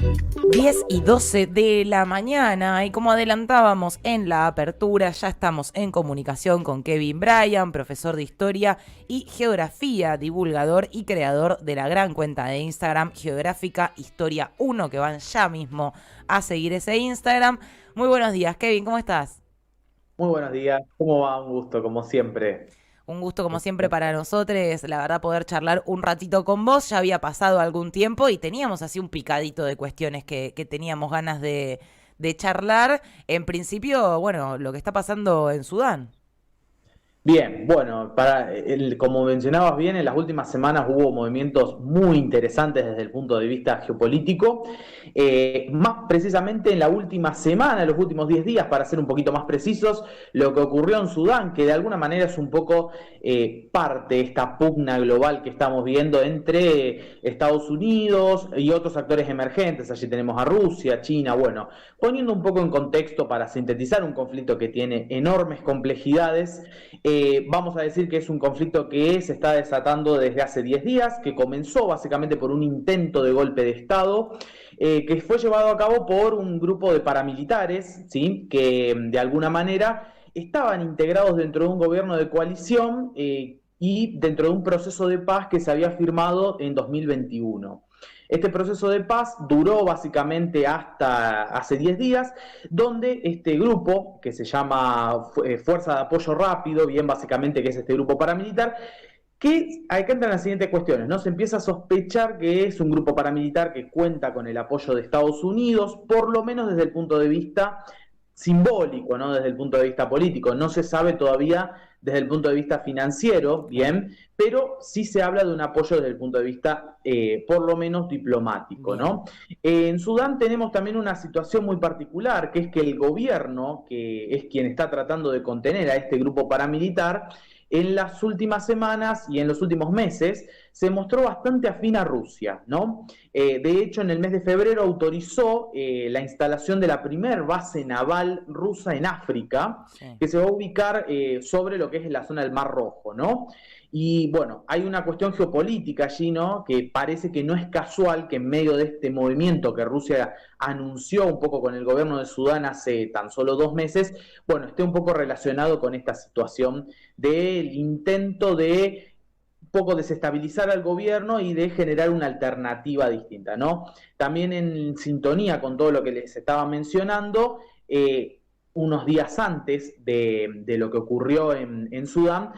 10:12 de la mañana y como adelantábamos en la apertura, ya estamos en comunicación con Kevin Bryan, profesor de Historia y Geografía, divulgador y creador de la gran cuenta de Instagram Geográfica Historia 1, que van ya mismo a seguir ese Instagram. Muy buenos días, Kevin, ¿cómo estás? Muy buenos días, ¿cómo va? Un gusto, como siempre. Un gusto como siempre para nosotros, la verdad, poder charlar un ratito con vos. Ya había pasado algún tiempo y teníamos así un picadito de cuestiones que teníamos ganas de charlar. En principio, bueno, lo que está pasando en Sudán. Bien, bueno, como mencionabas bien, en las últimas semanas hubo movimientos muy interesantes desde el punto de vista geopolítico. Más precisamente en la última semana, en los últimos 10 días, para ser un poquito más precisos, lo que ocurrió en Sudán, que de alguna manera es un poco parte de esta pugna global que estamos viendo entre Estados Unidos y otros actores emergentes. Allí tenemos a Rusia, China, bueno, poniendo un poco en contexto para sintetizar un conflicto que tiene enormes complejidades. Vamos a decir que es un conflicto que se está desatando desde hace 10 días, que comenzó básicamente por un intento de golpe de Estado, que fue llevado a cabo por un grupo de paramilitares, ¿sí? Que de alguna manera estaban integrados dentro de un gobierno de coalición y dentro de un proceso de paz que se había firmado en 2021. Este proceso de paz duró básicamente hasta hace 10 días, donde este grupo, que se llama Fuerza de Apoyo Rápido, bien básicamente que es este grupo paramilitar, que acá entran las siguientes cuestiones, ¿no? Se empieza a sospechar que es un grupo paramilitar que cuenta con el apoyo de Estados Unidos, por lo menos desde el punto de vista simbólico, ¿no? Desde el punto de vista político. No se sabe todavía desde el punto de vista financiero, Claro. bien, pero sí se habla de un apoyo desde el punto de vista, por lo menos, diplomático, Bien. ¿no? En Sudán tenemos también una situación muy particular, que es que el gobierno, que es quien está tratando de contener a este grupo paramilitar, en las últimas semanas y en los últimos meses se mostró bastante afín a Rusia, ¿no? De hecho, en el mes de febrero autorizó la instalación de la primer base naval rusa en África, Sí. que se va a ubicar sobre lo que es la zona del Mar Rojo, ¿no? Y bueno, hay una cuestión geopolítica allí, ¿no? Que parece que no es casual que en medio de este movimiento que Rusia anunció un poco con el gobierno de Sudán hace tan solo 2 meses, bueno, esté un poco relacionado con esta situación del intento de un poco desestabilizar al gobierno y de generar una alternativa distinta, ¿no? También en sintonía con todo lo que les estaba mencionando, unos días antes de lo que ocurrió en Sudán,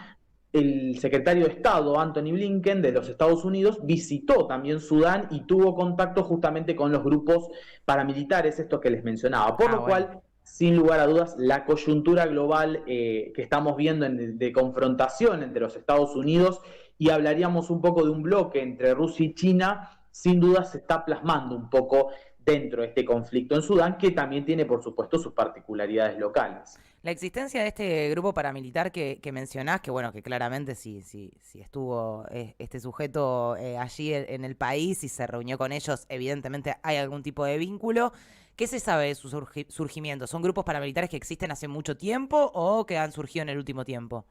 el secretario de Estado, Anthony Blinken, de los Estados Unidos, visitó también Sudán y tuvo contacto justamente con los grupos paramilitares, estos que les mencionaba. Por Ah, lo bueno. cual, sin lugar a dudas, la coyuntura global que estamos viendo de confrontación entre los Estados Unidos y hablaríamos un poco de un bloque entre Rusia y China, sin duda se está plasmando un poco dentro de este conflicto en Sudán, que también tiene, por supuesto, sus particularidades locales. La existencia de este grupo paramilitar que mencionás, que bueno, que claramente si estuvo este sujeto allí en el país y se reunió con ellos, evidentemente hay algún tipo de vínculo. ¿Qué se sabe de su surgimiento? ¿Son grupos paramilitares que existen hace mucho tiempo o que han surgido en el último tiempo?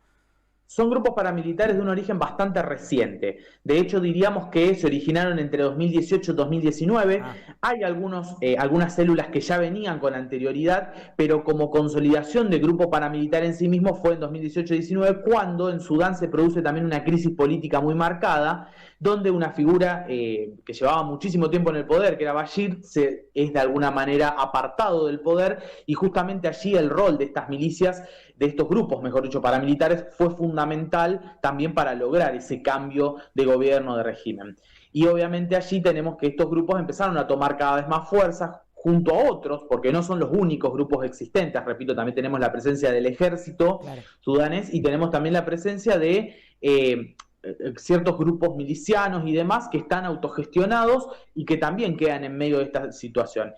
Son grupos paramilitares de un origen bastante reciente. De hecho, diríamos que se originaron entre 2018 y 2019. Ah, Hay algunas células que ya venían con anterioridad, pero como consolidación de grupo paramilitar en sí mismo fue en 2018-19, cuando en Sudán se produce también una crisis política muy marcada, donde una figura que llevaba muchísimo tiempo en el poder, que era Bashir, se es de alguna manera apartado del poder, y justamente allí el rol de estas milicias, de estos grupos, mejor dicho, paramilitares, fue fundamental también para lograr ese cambio de gobierno, de régimen. Y obviamente allí tenemos que estos grupos empezaron a tomar cada vez más fuerza junto a otros, porque no son los únicos grupos existentes, repito, también tenemos la presencia del ejército claro. sudanés y tenemos también la presencia de ciertos grupos milicianos y demás que están autogestionados y que también quedan en medio de esta situación.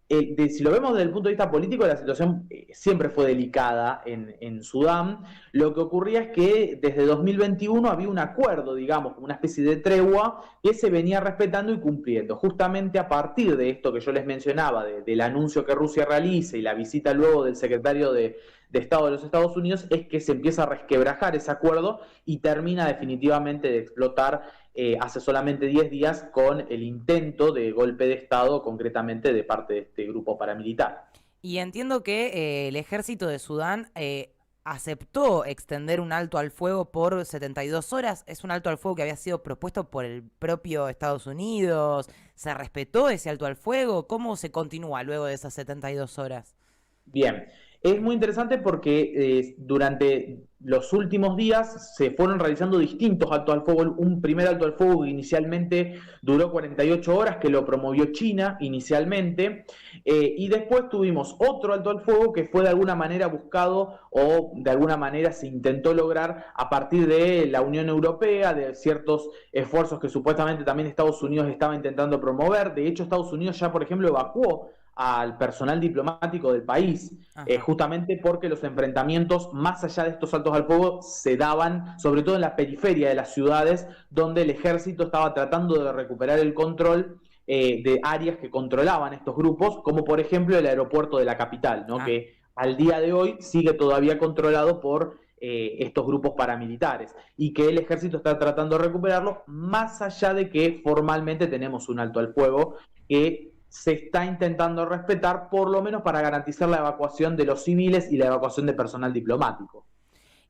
Si lo vemos desde el punto de vista político, la situación siempre fue delicada en Sudán. Lo que ocurría es que desde 2021 había un acuerdo, digamos, como una especie de tregua que se venía respetando y cumpliendo. Justamente a partir de esto que yo les mencionaba, del anuncio que Rusia realiza y la visita luego del secretario de Estado de los Estados Unidos, es que se empieza a resquebrajar ese acuerdo y termina definitivamente de explotar hace solamente 10 días con el intento de golpe de Estado, concretamente de parte de este grupo paramilitar. Y entiendo que el ejército de Sudán aceptó extender un alto al fuego por 72 horas. Es un alto al fuego que había sido propuesto por el propio Estados Unidos. ¿Se respetó ese alto al fuego? ¿Cómo se continúa luego de esas 72 horas? Bien, es muy interesante porque durante los últimos días se fueron realizando distintos altos al fuego. Un primer alto al fuego que inicialmente duró 48 horas, que lo promovió China inicialmente, y después tuvimos otro alto al fuego que fue de alguna manera buscado o de alguna manera se intentó lograr a partir de la Unión Europea, de ciertos esfuerzos que supuestamente también Estados Unidos estaba intentando promover. De hecho, Estados Unidos ya, por ejemplo, evacuó al personal diplomático del país, Ajá. justamente porque los enfrentamientos más allá de estos saltos al fuego se daban sobre todo en la periferia de las ciudades, donde el ejército estaba tratando de recuperar el control de áreas que controlaban estos grupos, como por ejemplo el aeropuerto de la capital, ¿no? Ah, Que al día de hoy sigue todavía controlado por estos grupos paramilitares y que el ejército está tratando de recuperarlo, más allá de que formalmente tenemos un alto al fuego que se está intentando respetar, por lo menos para garantizar la evacuación de los civiles y la evacuación de personal diplomático.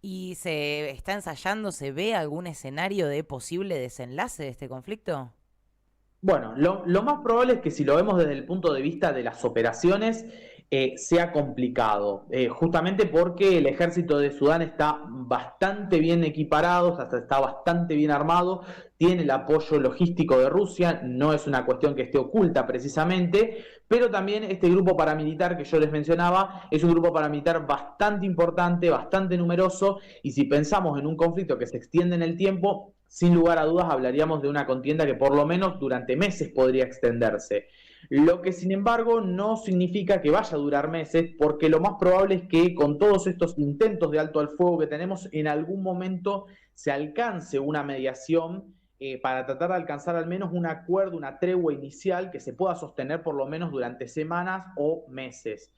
¿y se está ensayando, se ve algún escenario de posible desenlace de este conflicto? Bueno, lo más probable es que si lo vemos desde el punto de vista de las operaciones, sea complicado, justamente porque el ejército de Sudán está bastante bien equiparado, hasta está bastante bien armado, tiene el apoyo logístico de Rusia, no es una cuestión que esté oculta precisamente, pero también este grupo paramilitar que yo les mencionaba es un grupo paramilitar bastante importante, bastante numeroso, y si pensamos en un conflicto que se extiende en el tiempo, sin lugar a dudas hablaríamos de una contienda que por lo menos durante meses podría extenderse. Lo que sin embargo no significa que vaya a durar meses, porque lo más probable es que con todos estos intentos de alto al fuego que tenemos, en algún momento se alcance una mediación para tratar de alcanzar al menos un acuerdo, una tregua inicial que se pueda sostener por lo menos durante semanas o meses.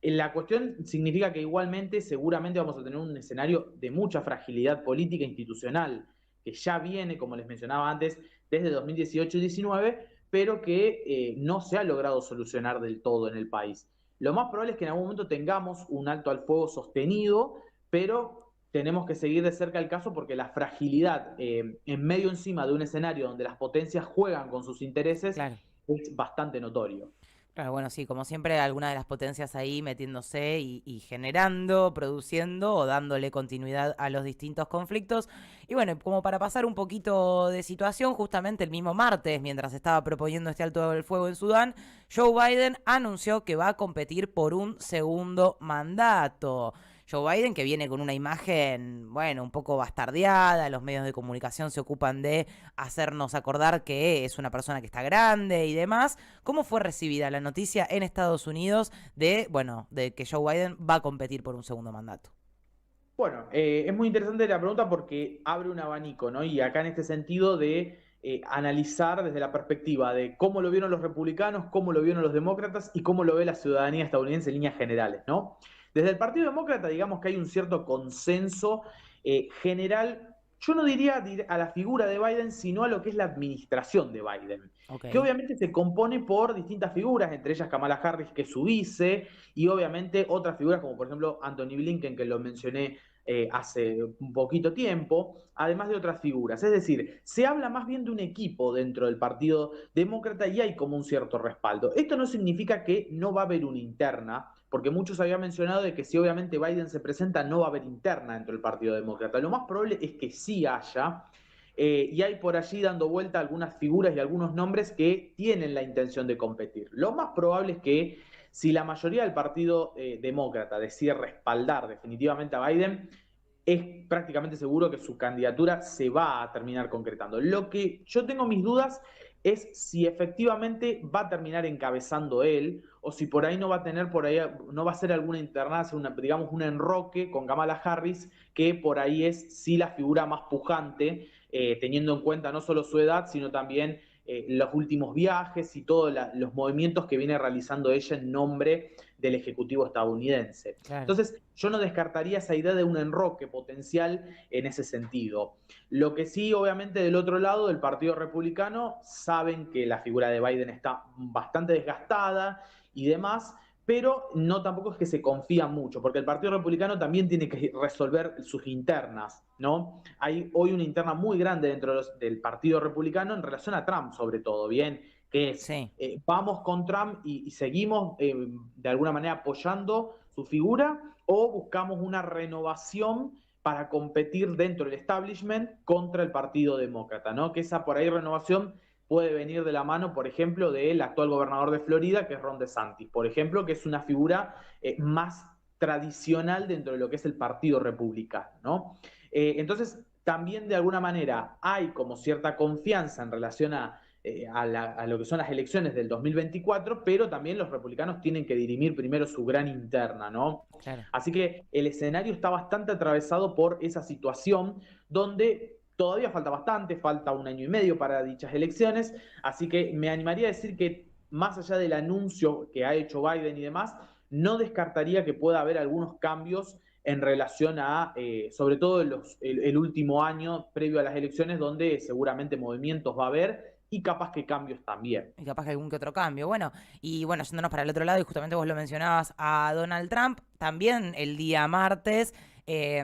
La cuestión significa que igualmente seguramente vamos a tener un escenario de mucha fragilidad política e institucional, que ya viene, como les mencionaba antes, desde 2018 y 19, pero que no se ha logrado solucionar del todo en el país. Lo más probable es que en algún momento tengamos un alto al fuego sostenido, pero tenemos que seguir de cerca el caso porque la fragilidad en medio encima de un escenario donde las potencias juegan con sus intereses Claro. es bastante notorio. Claro, bueno, sí, como siempre, alguna de las potencias ahí metiéndose y generando, produciendo o dándole continuidad a los distintos conflictos. Y bueno, como para pasar un poquito de situación, justamente el mismo martes, mientras estaba proponiendo este alto del fuego en Sudán, Joe Biden anunció que va a competir por un segundo mandato. Joe Biden, que viene con una imagen, bueno, un poco bastardeada, los medios de comunicación se ocupan de hacernos acordar que es una persona que está grande y demás. ¿Cómo fue recibida la noticia en Estados Unidos de, bueno, de que Joe Biden va a competir por un segundo mandato? Bueno, es muy interesante la pregunta porque abre un abanico, ¿no? Y acá en este sentido de analizar desde la perspectiva de cómo lo vieron los republicanos, cómo lo vieron los demócratas y cómo lo ve la ciudadanía estadounidense en líneas generales, ¿no? Desde el Partido Demócrata, digamos que hay un cierto consenso general, yo no diría a la figura de Biden, sino a lo que es la administración de Biden, Ok, que obviamente se compone por distintas figuras, entre ellas Kamala Harris, que es su vice, y obviamente otras figuras como por ejemplo Anthony Blinken, que lo mencioné hace un poquito tiempo, además de otras figuras. Es decir, se habla más bien de un equipo dentro del Partido Demócrata y hay como un cierto respaldo. Esto no significa que no va a haber una interna, porque muchos habían mencionado de que si obviamente Biden se presenta no va a haber interna dentro del Partido Demócrata. Lo más probable es que sí haya. Y hay por allí dando vuelta algunas figuras y algunos nombres que tienen la intención de competir. Lo más probable es que si la mayoría del Partido Demócrata decide respaldar definitivamente a Biden, es prácticamente seguro que su candidatura se va a terminar concretando. Lo que yo tengo mis dudas es si efectivamente va a terminar encabezando él o si por ahí no va a tener por ahí no va a ser alguna interna, digamos un enroque con Kamala Harris que por ahí es sí la figura más pujante teniendo en cuenta no solo su edad sino también los últimos viajes y todos los movimientos que viene realizando ella en nombre del Ejecutivo estadounidense. Claro. Entonces, yo no descartaría esa idea de un enroque potencial en ese sentido. Lo que sí, obviamente, del otro lado, del Partido Republicano, saben que la figura de Biden está bastante desgastada y demás, pero no tampoco es que se confía mucho, porque el Partido Republicano también tiene que resolver sus internas, ¿no? Hay hoy una interna muy grande dentro del Partido Republicano en relación a Trump, sobre todo, ¿bien? Que es, Sí. vamos con Trump y seguimos de alguna manera apoyando su figura, o buscamos una renovación para competir dentro del establishment contra el Partido Demócrata, ¿no? Que esa por ahí renovación puede venir de la mano, por ejemplo, del actual gobernador de Florida, que es Ron DeSantis, por ejemplo, que es una figura más tradicional dentro de lo que es el Partido Republicano, ¿no? Entonces, también de alguna manera hay como cierta confianza en relación a lo que son las elecciones del 2024, pero también los republicanos tienen que dirimir primero su gran interna, ¿no? Claro. Así que el escenario está bastante atravesado por esa situación donde todavía falta bastante, falta 1 año y medio para dichas elecciones, así que me animaría a decir que más allá del anuncio que ha hecho Biden y demás, no descartaría que pueda haber algunos cambios en relación a, sobre todo el último año previo a las elecciones, donde seguramente movimientos va a haber y capaz que cambios también. Y capaz que algún que otro cambio. Bueno, y bueno, yéndonos para el otro lado, y justamente vos lo mencionabas a Donald Trump, también el día martes,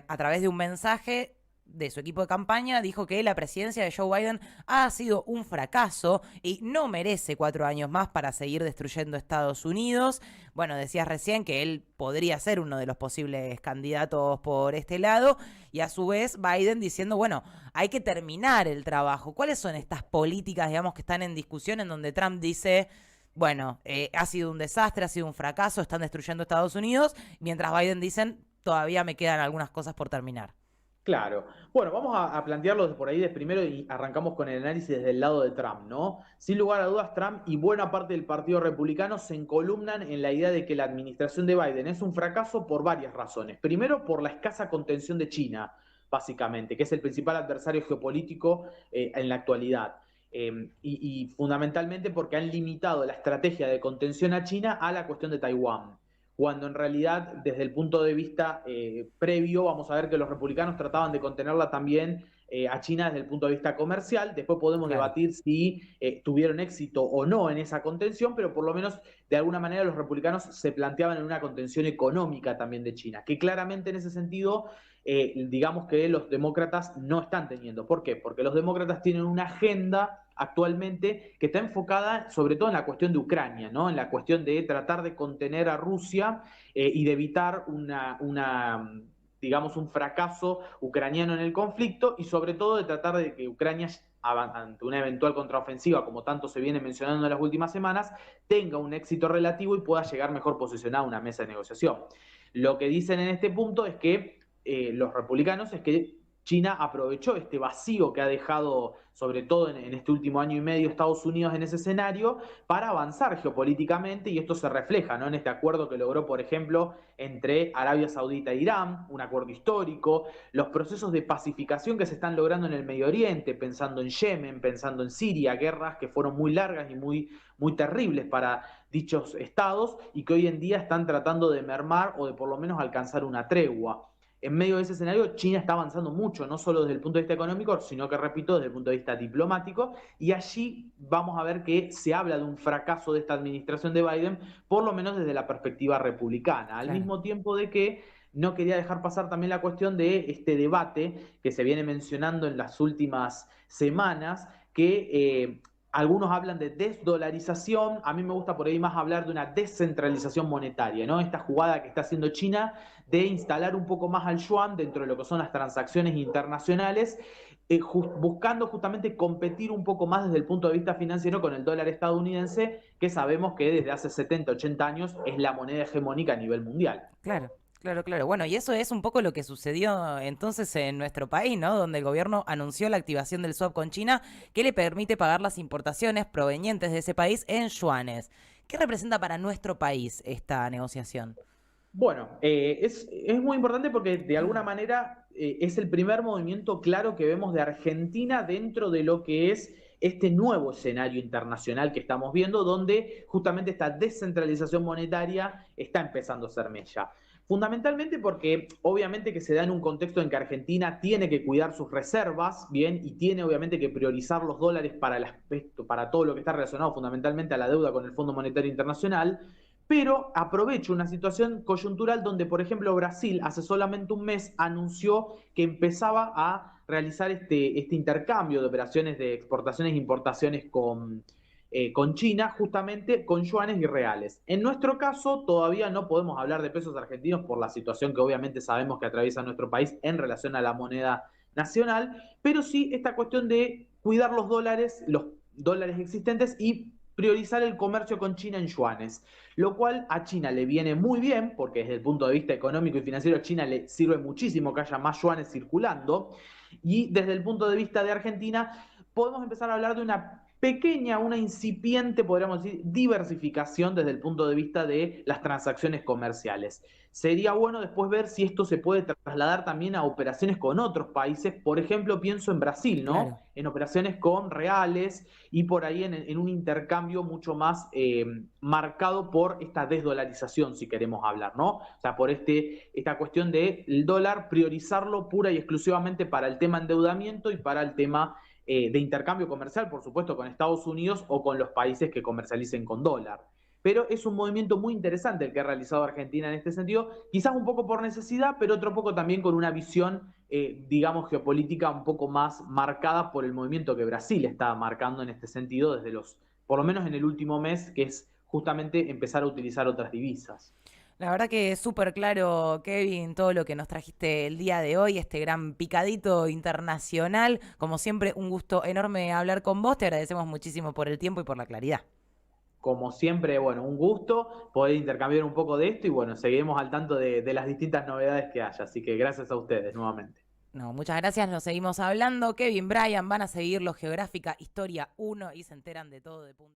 a través de un mensaje de su equipo de campaña, dijo que la presidencia de Joe Biden ha sido un fracaso y no merece 4 años más para seguir destruyendo Estados Unidos. Bueno, decías recién que él podría ser uno de los posibles candidatos por este lado, y a su vez Biden diciendo, bueno, hay que terminar el trabajo. ¿Cuáles son estas políticas, digamos, que están en discusión en donde Trump dice, bueno, ha sido un desastre, ha sido un fracaso, están destruyendo Estados Unidos, mientras Biden dicen, todavía me quedan algunas cosas por terminar? Claro. Bueno, vamos a plantearlo por ahí de primero y arrancamos con el análisis desde el lado de Trump, ¿no? Sin lugar a dudas, Trump y buena parte del Partido Republicano se encolumnan en la idea de que la administración de Biden es un fracaso por varias razones. Primero, por la escasa contención de China, básicamente, que es el principal adversario geopolítico en la actualidad. Y fundamentalmente porque han limitado la estrategia de contención a China a la cuestión de Taiwán, cuando en realidad desde el punto de vista previo vamos a ver que los republicanos trataban de contenerla también a China desde el punto de vista comercial. Después podemos Claro. debatir si tuvieron éxito o no en esa contención, pero por lo menos de alguna manera los republicanos se planteaban en una contención económica también de China, que claramente en ese sentido digamos que los demócratas no están teniendo. ¿Por qué? Porque los demócratas tienen una agenda actualmente que está enfocada sobre todo en la cuestión de Ucrania, ¿no? En la cuestión de tratar de contener a Rusia y de evitar digamos, un fracaso ucraniano en el conflicto, y sobre todo de tratar de que Ucrania, ante una eventual contraofensiva, como tanto se viene mencionando en las últimas semanas, tenga un éxito relativo y pueda llegar mejor posicionado a una mesa de negociación. Lo que dicen en este punto es que los republicanos es que China aprovechó este vacío que ha dejado, sobre todo en este último año y medio, Estados Unidos en ese escenario, para avanzar geopolíticamente, y esto se refleja, ¿no?, en este acuerdo que logró, por ejemplo, entre Arabia Saudita e Irán, un acuerdo histórico, los procesos de pacificación que se están logrando en el Medio Oriente, pensando en Yemen, pensando en Siria, guerras que fueron muy largas y muy terribles para dichos estados y que hoy en día están tratando de mermar o de por lo menos alcanzar una tregua. En medio de ese escenario, China está avanzando mucho, no solo desde el punto de vista económico, sino que, repito, desde el punto de vista diplomático, y allí vamos a ver que se habla de un fracaso de esta administración de Biden, por lo menos desde la perspectiva republicana, al Claro. mismo tiempo de que no quería dejar pasar también la cuestión de este debate que se viene mencionando en las últimas semanas, que algunos hablan de desdolarización, a mí me gusta por ahí más hablar de una descentralización monetaria, ¿no? Esta jugada que está haciendo China de instalar un poco más al yuan dentro de lo que son las transacciones internacionales, buscando justamente competir un poco más desde el punto de vista financiero con el dólar estadounidense, que sabemos que desde hace 70, 80 años es la moneda hegemónica a nivel mundial. Claro, claro, claro. Bueno, y eso es un poco lo que sucedió entonces en nuestro país, ¿no? Donde el gobierno anunció la activación del swap con China, que le permite pagar las importaciones provenientes de ese país en yuanes. ¿Qué representa para nuestro país esta negociación? Bueno, es muy importante porque de alguna manera es el primer movimiento claro que vemos de Argentina dentro de lo que es este nuevo escenario internacional que estamos viendo, donde justamente esta descentralización monetaria está empezando a ser mella. Fundamentalmente porque obviamente que se da en un contexto en que Argentina tiene que cuidar sus reservas, bien, y tiene obviamente que priorizar los dólares para el aspecto, para todo lo que está relacionado fundamentalmente a la deuda con el Fondo Monetario Internacional, pero aprovecho una situación coyuntural donde, por ejemplo, Brasil hace solamente un mes anunció que empezaba a realizar este intercambio de operaciones de exportaciones e importaciones con China, justamente con yuanes y reales. En nuestro caso, todavía no podemos hablar de pesos argentinos por la situación que obviamente sabemos que atraviesa nuestro país en relación a la moneda nacional, pero sí esta cuestión de cuidar los dólares existentes y priorizar el comercio con China en yuanes, lo cual a China le viene muy bien, porque desde el punto de vista económico y financiero a China le sirve muchísimo que haya más yuanes circulando, y desde el punto de vista de Argentina podemos empezar a hablar de una pequeña, una incipiente, podríamos decir, diversificación desde el punto de vista de las transacciones comerciales. Sería bueno después ver si esto se puede trasladar también a operaciones con otros países. Por ejemplo, pienso en Brasil, ¿no? Claro. En operaciones con reales y por ahí en un intercambio mucho más marcado por esta desdolarización, si queremos hablar, ¿no? O sea, por esta cuestión del dólar, priorizarlo pura y exclusivamente para el tema endeudamiento y para el tema de intercambio comercial, por supuesto, con Estados Unidos o con los países que comercialicen con dólar. Pero es un movimiento muy interesante el que ha realizado Argentina en este sentido, quizás un poco por necesidad, pero otro poco también con una visión, digamos, geopolítica un poco más marcada por el movimiento que Brasil está marcando en este sentido desde por lo menos en el último mes, que es justamente empezar a utilizar otras divisas. La verdad que es súper claro, Kevin, todo lo que nos trajiste el día de hoy, este gran picadito internacional. Como siempre, un gusto enorme hablar con vos. Te agradecemos muchísimo por el tiempo y por la claridad. Como siempre, bueno, un gusto poder intercambiar un poco de esto y bueno, seguiremos al tanto de las distintas novedades que haya. Así que gracias a ustedes nuevamente. No, muchas gracias, nos seguimos hablando. Kevin Bryan, van a seguirlo Geográfica Historia 1 y se enteran de todo de punto.